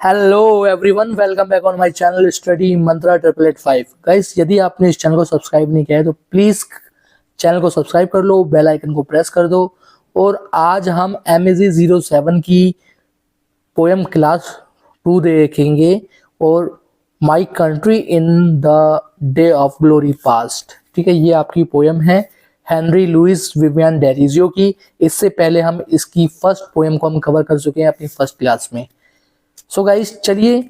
Hello everyone, welcome back on my channel study Mantra 888 guys. यदि आपने इस channel को सब्सक्राइब नहीं किया है तो प्लीज चैनल को सब्सक्राइब कर लो, बेल आइकन को प्रेस कर दो। और आज हम MAG 07 की पोएम क्लास 2 देखेंगे और my country in the day of glory past. ठीक है, ये आपकी पोएम है हेनरी लुइस विवियन डेरिजियो की। इससे पहले हम इसकी फर्स्ट पोएम को हम कवर कर चुके हैं अपनी फर्स्ट क्लास में। सो गाइस, चलिए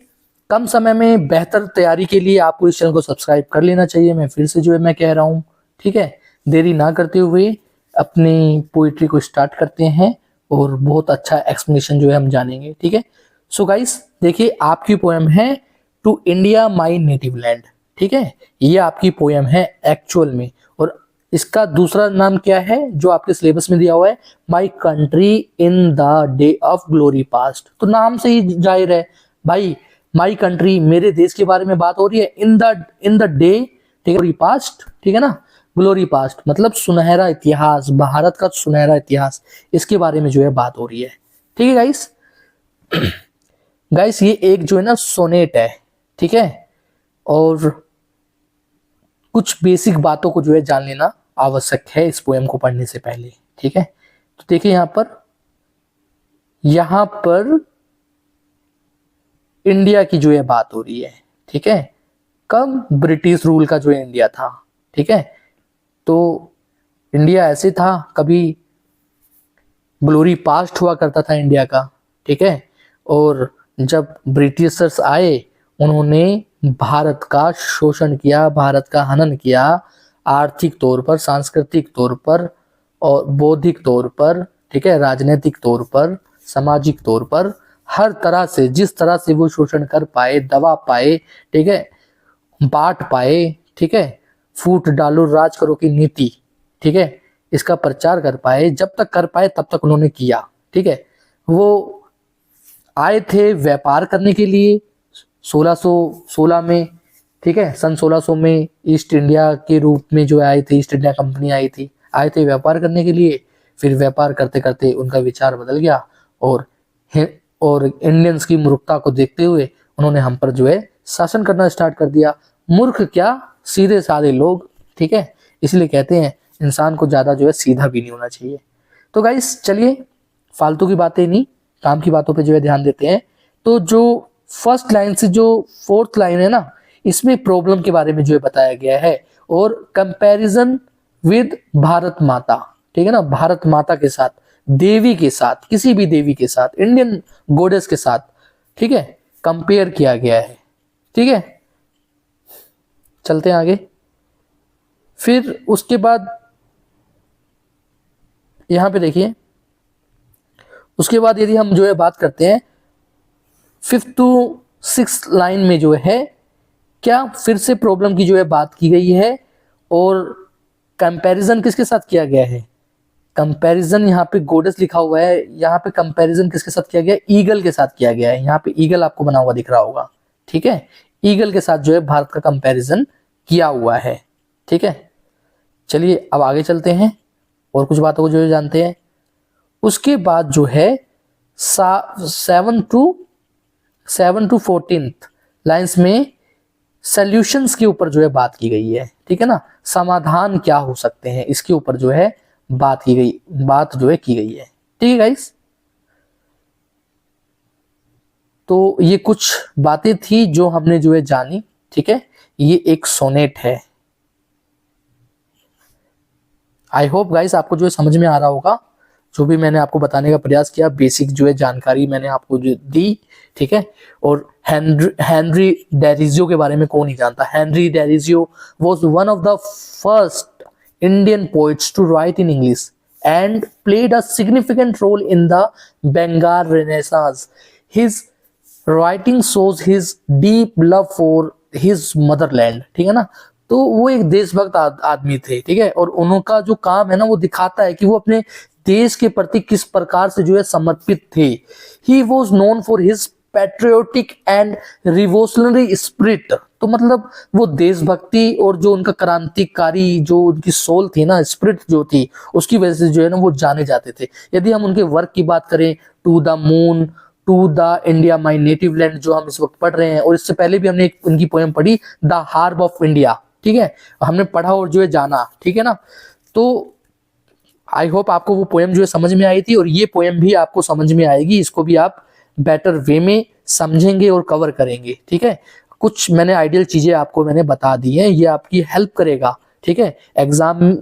कम समय में बेहतर तैयारी के लिए आपको इस चैनल को सब्सक्राइब कर लेना चाहिए। मैं फिर से मैं कह रहा हूँ, ठीक है। देरी ना करते हुए अपनी पोइट्री को स्टार्ट करते हैं और बहुत अच्छा एक्सप्लेनेशन हम जानेंगे, ठीक है। सो गाइस देखिए, आपकी पोएम है to India my native land. ठीक है, ये आपकी पोएम है एक्चुअल में। और इसका दूसरा नाम क्या है जो आपके सिलेबस में दिया हुआ है, my country in the day of glory past. तो नाम से ही जाहिर है भाई, माई कंट्री मेरे देश के बारे में बात हो रही है। इन द डे, ठीक है, ग्लोरी पास्ट, ठीक है ना। ग्लोरी पास्ट मतलब सुनहरा इतिहास, भारत का सुनहरा इतिहास, इसके बारे में बात हो रही है। ठीक है गाइस। गाइस ये एक है ना सोनेट है, ठीक है। और कुछ बेसिक बातों को जान लेना आवश्यक है इस पोएम को पढ़ने से पहले, ठीक है। तो देखिए यहां पर इंडिया की बात हो रही है, ठीक है। कब ब्रिटिश रूल का इंडिया था, ठीक है। तो इंडिया ऐसे था, कभी ग्लोरी पास्ट हुआ करता था इंडिया का, ठीक है। और जब ब्रिटिशर्स आए, उन्होंने भारत का शोषण किया, भारत का हनन किया, आर्थिक तौर पर, सांस्कृतिक तौर पर और बौद्धिक तौर पर, ठीक है, राजनीतिक तौर पर, सामाजिक तौर पर, हर तरह से, जिस तरह से वो शोषण कर पाए, दबा पाए, ठीक है, बांट पाए, ठीक है, फूट डालो राज करो की नीति, ठीक है, इसका प्रचार कर पाए, जब तक कर पाए तब तक उन्होंने किया, ठीक है। वो आए थे व्यापार करने के लिए 1616 में, ठीक है, सन 1600 में ईस्ट इंडिया के रूप में आए थे, ईस्ट इंडिया कंपनी आई थी, आए थे व्यापार करने के लिए। फिर व्यापार करते करते उनका विचार बदल गया और इंडियंस की मूर्खता को देखते हुए उन्होंने हम पर शासन करना स्टार्ट कर दिया। मूर्ख क्या, सीधे साधे लोग, ठीक है। इसलिए कहते हैं इंसान को ज्यादा सीधा भी नहीं होना चाहिए। तो गाइस चलिए, फालतू की बातें नहीं, काम की बातों पे ध्यान देते हैं। तो जो फर्स्ट लाइन से फोर्थ लाइन है ना, इसमें प्रॉब्लम के बारे में बताया गया है और कंपैरिजन विद भारत माता, ठीक है ना, भारत माता के साथ, देवी के साथ, किसी भी देवी के साथ, इंडियन गॉडेस के साथ, ठीक है, कंपेयर किया गया है, ठीक है। चलते हैं आगे। फिर उसके बाद यहां पे देखिए, उसके बाद यदि हम बात करते हैं 5th to 6th लाइन में क्या फिर से प्रॉब्लम की बात की गई है और कंपैरिजन किसके साथ किया गया है। कंपैरिजन यहाँ पे गॉडेस लिखा हुआ है, यहाँ पे कंपैरिजन किसके साथ किया गया, ईगल के साथ किया गया है। यहाँ पे ईगल आपको बना हुआ दिख रहा होगा, ठीक है। ईगल के साथ भारत का कंपैरिजन किया हुआ है, ठीक है। चलिए अब आगे चलते हैं और कुछ बातों को जानते हैं। उसके बाद 7 to 14th लाइंस में सॉल्यूशंस के ऊपर बात की गई है, ठीक है ना। समाधान क्या हो सकते हैं, इसके ऊपर बात की गई है, ठीक है गाइस। तो ये कुछ बातें थी जो हमने जानी, ठीक है। ये एक सोनेट है। आई होप गाइस आपको समझ में आ रहा होगा, जो भी मैंने आपको बताने का प्रयास किया, बेसिक जानकारी मैंने आपको दी, ठीक है। और हेनरी डेरिजियो के बारे में कौन नहीं जानता। Henry Derozio was one of the first Indian poets to write in English and played a significant role in the Bengal Renaissance. His writing shows his deep love for his motherland, ठीक है ना। तो वो एक देशभक्त आदमी थे, ठीक है। और उनका जो काम है ना, वो दिखाता है कि वो अपने देश के प्रति किस प्रकार से समर्पित थे। He was known for his patriotic and revolutionary spirit. तो मतलब वो देशभक्ति और जो उनका क्रांतिकारी उनकी सोल थी ना, स्पिरिट थी, उसकी वजह से ना वो जाने जाते थे। यदि हम उनके वर्क की बात करें, to the moon, to the India my native land जो हम इस वक्त पढ़ रहे हैं, और इससे पहले भी हमने एक उनकी पोएम पढ़ी द हार्प ऑफ इंडिया, ठीक है, हमने पढ़ा और जो है जाना, ठीक है ना। तो आई होप आपको वो पोएम जो है समझ में आई थी, और ये पोएम भी आपको समझ में आएगी, इसको भी आप बेटर वे में समझेंगे और कवर करेंगे, ठीक है। कुछ मैंने आइडियल चीजें आपको मैंने बता दी हैं, ये आपकी हेल्प करेगा, ठीक है, एग्जाम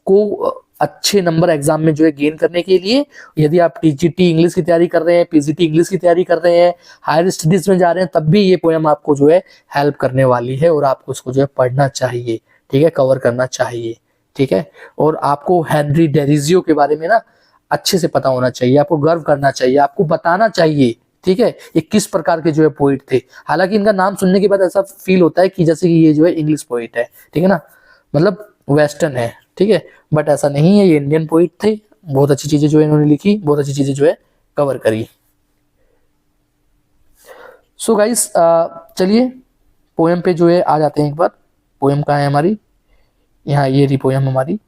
को अच्छे नंबर एग्जाम में जो है गेन करने के लिए। यदि आप टीजीटी इंग्लिश की तैयारी कर रहे हैं, पीजीटी इंग्लिश की तैयारी कर रहे हैं, हायर स्टडीज में जा रहे हैं, तब भी ये पोएम आपको जो है हेल्प करने वाली है, और आपको इसको जो है पढ़ना चाहिए, ठीक है, कवर करना चाहिए, ठीक है। और आपको हेनरी डेरिजियो के बारे में ना अच्छे से पता होना चाहिए, आपको गर्व करना चाहिए, आपको बताना चाहिए, ठीक है, ये किस प्रकार के जो है पोइट थे। हालांकि इनका नाम सुनने के बाद ऐसा फील होता है कि जैसे कि ये जो है इंग्लिश पोइट है, ठीक है ना, मतलब वेस्टर्न है, ठीक है, बट ऐसा नहीं है, ये इंडियन पोइट थे। बहुत अच्छी चीजें जो है इन्होंने लिखी, बहुत अच्छी चीजें जो है कवर करी। सो गाइस, चलिए पोएम पे जो है आ जाते हैं एक बार। पोएम कहाँ है हमारी, यहाँ ये रही पोएम हमारी।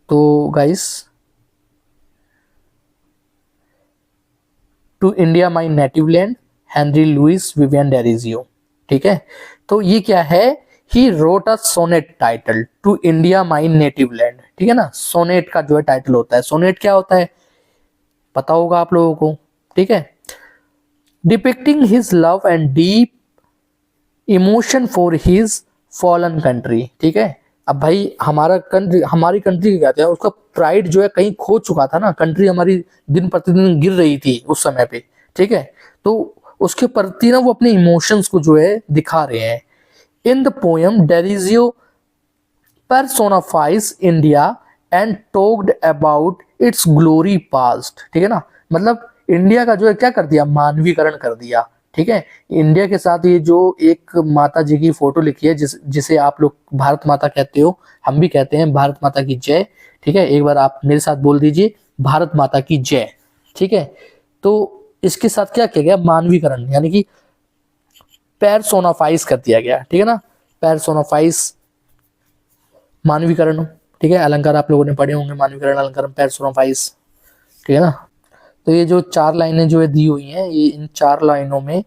तो guys, to India my native land, Henry Louis Vivian Derozio, ठीक है। तो ये क्या है, he wrote a sonnet title to India my native land, ठीक है ना। सोनेट का जो है टाइटल होता है, सोनेट क्या होता है पता होगा आप लोगों को, ठीक है। Depicting his love and deep emotion for his fallen country, ठीक है। अब भाई हमारा कंट्री, हमारी कंट्री क्या कहते हैं, उसका प्राइड जो है कहीं खो चुका था ना, कंट्री हमारी दिन प्रतिदिन गिर रही थी उस समय पे, ठीक है। तो उसके प्रति ना वो अपने इमोशंस को जो है दिखा रहे हैं। In the poem Derozio personifies India and talked about its glory past, ठीक है ना। मतलब इंडिया का जो है क्या कर दिया, मानवीकरण कर दिया, ठीक है। इंडिया के साथ ये जो एक माता जी की फोटो लिखी है, जिसे आप लोग भारत माता कहते हो, हम भी कहते हैं भारत माता की जय, ठीक है। एक बार आप मेरे साथ बोल दीजिए, भारत माता की जय, ठीक है। तो इसके साथ क्या किया गया, मानवीकरण, यानी कि पैरसोनाफाइज कर दिया गया, ठीक है ना, पैरसोनाफाइज, मानवीकरण, ठीक है। अलंकार आप लोगों ने पढ़े होंगे, मानवीकरण, अलंकार, पैरसोनाफाइज, ठीक है ना। तो ये जो 4 लाइनें जो है दी हुई हैं, ये इन 4 लाइनों में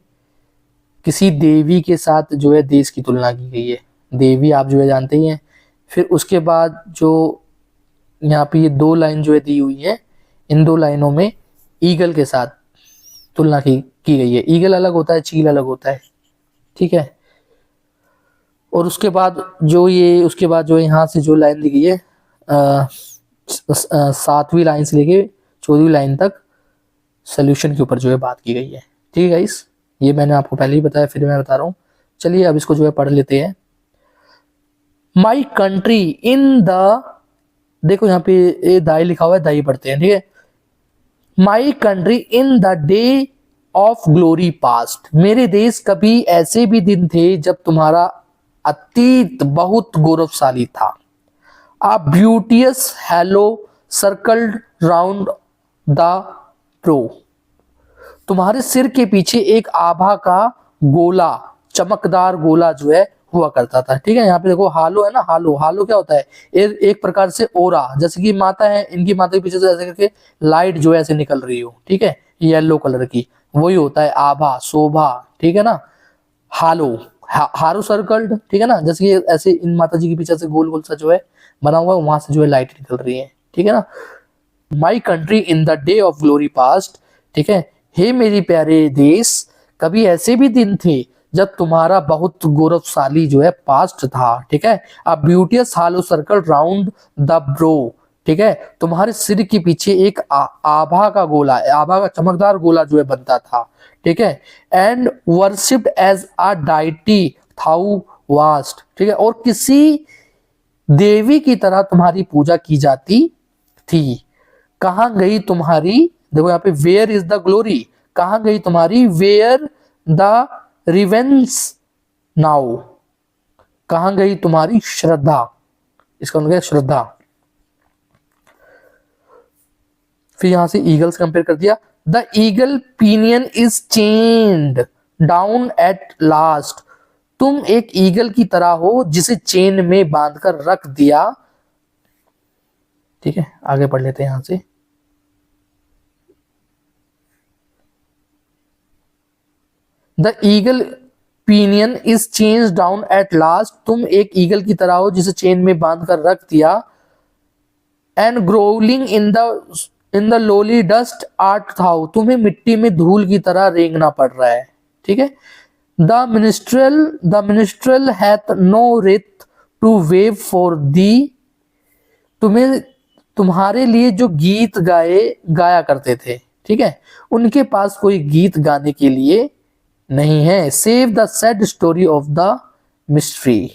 किसी देवी के साथ जो है देश की तुलना की गई है। देवी आप जो है जानते ही हैं। फिर उसके बाद जो यहाँ पे ये 2 लाइन जो है दी हुई है, इन 2 लाइनों में ईगल के साथ तुलना की गई है। ईगल अलग होता है, चील अलग होता है, ठीक है। और उसके बाद जो यहाँ से जो लाइन दी गई है, 7वीं लाइन से लेके 14वीं लाइन तक सोल्यूशन के ऊपर जो है बात की गई है, ठीक है गाइस। ये मैंने आपको पहले ही बताया, फिर मैं बता रहा हूँ। चलिए अब इसको जो है पढ़ लेते हैं। माई कंट्री इन द, देखो यहाँ पे ये दाई लिखा हुआ है, दाई पढ़ते हैं, ठीक है। My country in the day of glory past, मेरे देश कभी ऐसे भी दिन थे जब तुम्हारा अतीत बहुत गौरवशाली था। A beauteous halo circled round the brow, तुम्हारे सिर के पीछे एक आभा का गोला, चमकदार गोला जो है हुआ करता था, ठीक है। यहाँ पे देखो हालो है ना, हालो, हालो क्या होता है, एक प्रकार से ओरा, जैसे कि माता है, इनकी माता के पीछे से ऐसे करके लाइट जो है ऐसे निकल रही हो, ठीक है, येलो कलर की, वही होता है आभा, शोभा, ठीक है ना। हालो, हारो सर्कल्ड, ठीक है ना, जैसे कि ऐसे इन माता जी के पीछे से गोल गोल सा जो है बना हुआ है, वहां से जो है लाइट निकल रही है, ठीक है ना। My country in the day of glory past, ठीक है, हे मेरी प्यारे देश, कभी ऐसे भी दिन थे जब तुम्हारा बहुत गौरवशाली जो है पास्ट था, ठीक है। A beauteous halo circle round the brow, ठीक है, तुम्हारे सिर के पीछे एक आभा का गोला, आभा का चमकदार गोला जो है बनता था, ठीक है। And worshipped as a deity thou wast, ठीक है, और किसी देवी की तरह तुम्हारी पूजा की जाती थी। कहां गई तुम्हारी, देखो यहाँ पे वेयर इज द ग्लोरी, कहां गई तुम्हारी, वेयर द रिवेंस नाउ, कहां गई तुम्हारी श्रद्धा, इसका मतलब श्रद्धा। फिर यहां से ईगल्स कंपेयर कर दिया, the eagle pinion is chained down at last, तुम एक ईगल की तरह हो जिसे चेन में बांधकर रख दिया, ठीक है। आगे पढ़ लेते हैं यहां से। The eagle pinion is change down at last, तुम एक ईगल की तरह हो जिसे चेन में बांध कर रख दिया। And grovelling in the lowly dust art thou, तुम्हें मिट्टी में धूल की तरह रेंगना पड़ रहा है। ठीक है। The minstrel hath no wreath to weave for thee, तुम्हें तुम्हारे लिए जो गीत गाया करते थे, ठीक है, उनके पास कोई गीत गाने के लिए नहीं है। Save the sad story of the mystery,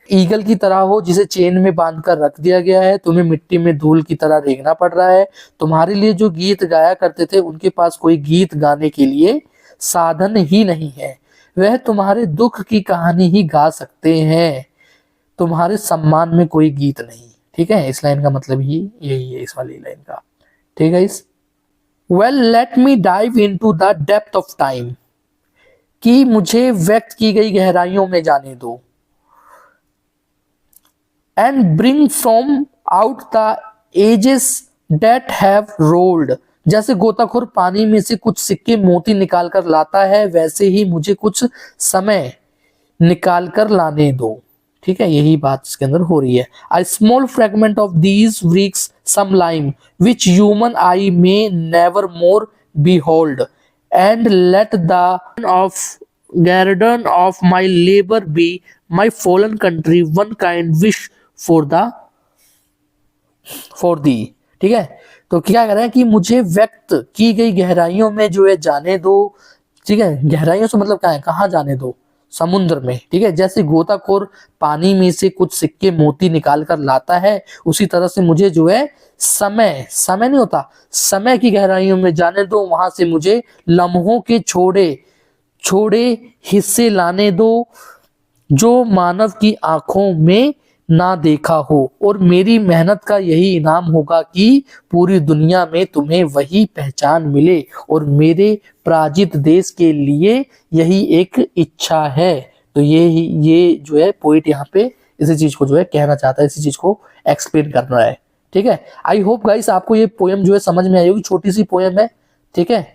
eagle की तरह हो जिसे चेन में बांधकर रख दिया गया है, तुम्हें मिट्टी में धूल की तरह रेंगना पड़ रहा है, तुम्हारे लिए जो गीत गाया करते थे उनके पास कोई गीत गाने के लिए साधन ही नहीं है, वह तुम्हारे दुख की कहानी ही गा सकते हैं, तुम्हारे सम्मान में कोई गीत नहीं। ठीक है, इस लाइन का मतलब ही यही है, इस वाली लाइन का। ठीक है इस well let me dive into the depth of time, कि मुझे व्यक्त की गई गहराइयों में जाने दो। And bring from out the ages that have rolled, जैसे गोताखोर पानी में से कुछ सिक्के मोती निकाल कर लाता है, वैसे ही मुझे कुछ समय निकाल कर लाने दो। ठीक है, यही बात इसके अंदर हो रही है। A small fragment of these wreaks some lime which human eye may never more behold, and let the of guerdon of my labor be my fallen country one kind wish for thee। ठीक है, तो क्या कह रहे हैं कि मुझे व्यक्त की गई गहराइयों में जो है जाने दो। ठीक है, गहराइयों से मतलब क्या है, कहाँ जाने दो, समुद्र में। ठीक है, जैसे गोताखोर पानी में से कुछ सिक्के मोती निकाल कर लाता है, उसी तरह से मुझे जो है समय नहीं होता, समय की गहराइयों में जाने दो, वहां से मुझे लम्हों के छोड़े हिस्से लाने दो जो मानव की आंखों में ना देखा हो, और मेरी मेहनत का यही इनाम होगा कि पूरी दुनिया में तुम्हें वही पहचान मिले, और मेरे पराजित देश के लिए यही एक इच्छा है। तो ये जो है पोइट यहाँ पे इसी चीज को जो है कहना चाहता है, इसी चीज को एक्सप्लेन कर रहा है। ठीक है, आई होप गाइस आपको ये पोएम जो है समझ में आई होगी, छोटी सी पोएम है। ठीक है,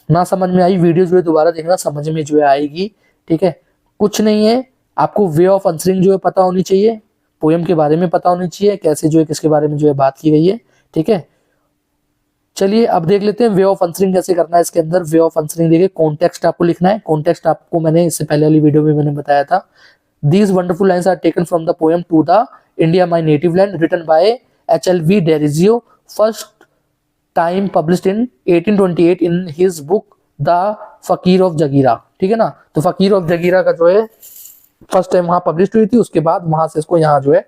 ना समझ में आई वीडियो जो है दोबारा देखना, समझ में जो है आएगी। ठीक है, कुछ नहीं है, आपको वे ऑफ आंसरिंग जो है पता होनी चाहिए, पोएम के बारे में पता होनी चाहिए, कैसे जो है किसके बारे में जो है बात की गई है। ठीक है, चलिए अब देख लेते हैं वे ऑफ आंसरिंग कैसे करना है। इसके अंदर वे ऑफ आंसरिंग देखिए, कॉन्टेक्स्ट आपको लिखना है। कॉन्टेक्स्ट आपको मैंने इससे पहले वाली वीडियो में मैंने बताया था। These wonderful lines are taken from the poem to the India my native land written by HLV Derozio, first time published in 1828 in his book the Fakir of Jungheera. ठीक है ना, तो फकीर ऑफ जगीरा का जो है फर्स्ट टाइम वहां पब्लिश हुई थी, उसके बाद वहां से इसको यहाँ जो है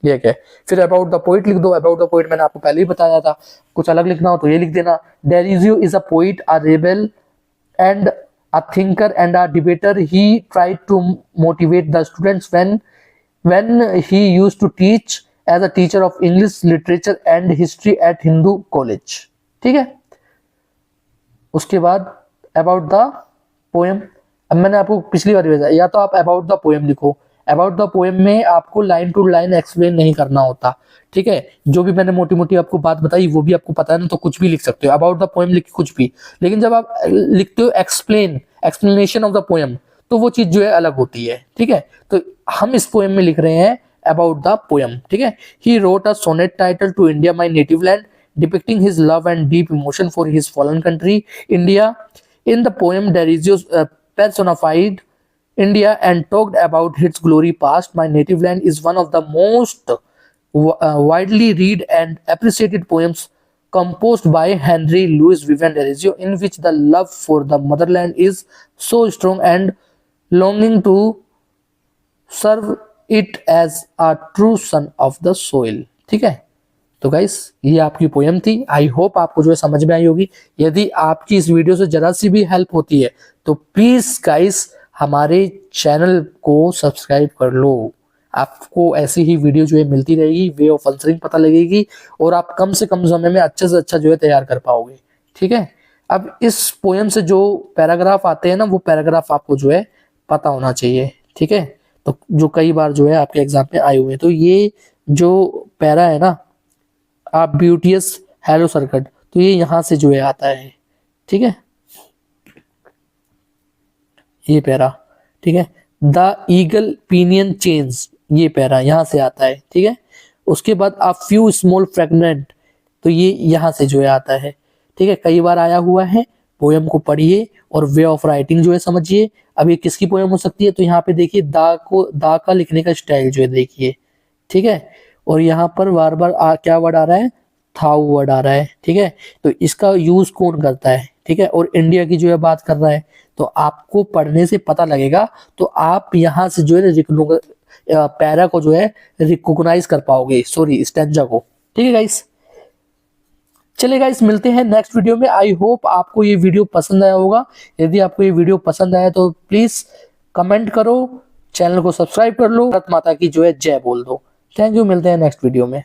लिया गया। फिर अबाउट द पोइट लिख दो। अबाउट द पोइट मैंने आपको पहले ही बताया था, कुछ अलग लिखना हो तो ये लिख देना। Derozio is a poet, a rebel and a thinker and a debater. He tried to motivate the students when he used to teach as a teacher of English literature and history at Hindu College। ठीक है, उसके बाद about the poem, अब मैंने आपको पिछली बार भेजा, या तो आप अबाउट द पोएम लिखो। अबाउट द पोएम में आपको लाइन टू लाइन एक्सप्लेन नहीं करना होता। ठीक है, जो भी मैंने मोटी मोटी आपको बात बताई वो भी आपको पता है ना, तो कुछ भी लिख सकते हो, अबाउट द पोएम लिख कुछ भी। लेकिन जब आप लिखते हो एक्सप्लेनेशन ऑफ द पोएम, तो वो चीज जो है अलग होती है। ठीक है, तो हम इस पोएम में लिख रहे हैं अबाउट द पोएम। ठीक है, he wrote a sonnet title to India my native land depicting his love and deep emotion for his fallen country India। in the poem Derizio personified India and talked about its glory past। My native land is one of the most widely read and appreciated poems composed by Henry Louis Vivian Derizio, in which the love for the motherland is so strong and longing to serve it as a true son of the soil। ठीक है, तो guys ये आपकी poem थी। I hope आपको जो है समझ में आई होगी। यदि आपकी इस वीडियो से जरा सी भी हेल्प होती है तो प्लीज गाइस हमारे चैनल को सब्सक्राइब कर लो। आपको ऐसी ही वीडियो जो है मिलती रहेगी, वे ऑफ आंसरिंग पता लगेगी, और आप कम से कम समय में अच्छे से अच्छा जो है तैयार कर पाओगे। ठीक है, अब इस पोएम से जो पैराग्राफ आते हैं ना, वो पैराग्राफ आपको जो है पता होना चाहिए। ठीक है, तो जो कई बार जो है आपके एग्जाम में आए हुए हैं, तो ये जो पैरा है ना, आप ब्यूटियस हेलो सर्किट, तो ये यहां से जो है आता है। ठीक है, ये पैरा, ठीक है। द ईगल पिनियन चेंज, ये पैरा यहाँ से आता है, ठीक है। उसके बाद अ फ्यू स्मॉल फ्रेगमेंट, तो ये यहाँ से जो है आता है, ठीक है। कई बार आया हुआ है, पोयम को पढ़िए और वे ऑफ राइटिंग जो है समझिए। अब ये किसकी पोयम हो सकती है, तो यहाँ पे देखिए दा का लिखने का स्टाइल जो है देखिए, ठीक है। और यहाँ पर बार बार क्या वर्ड आ रहा है, थाउ वर्ड आ रहा है, ठीक है। तो इसका यूज कौन करता है, ठीक है। और इंडिया की जो है बात कर रहा है, तो आपको पढ़ने से पता लगेगा, तो आप यहाँ से जो है पैरा को जो है रिकॉग्नाइज कर पाओगे, सॉरी स्टैंजा को, ठीक है गाइस। चलिए गाइस, मिलते हैं नेक्स्ट वीडियो में। आई होप आपको ये वीडियो पसंद आया होगा। यदि आपको ये वीडियो पसंद आया तो प्लीज कमेंट करो, चैनल को सब्सक्राइब कर लो, भारत माता की जो है जय बोल दो। थैंक यू, मिलते हैं नेक्स्ट वीडियो में।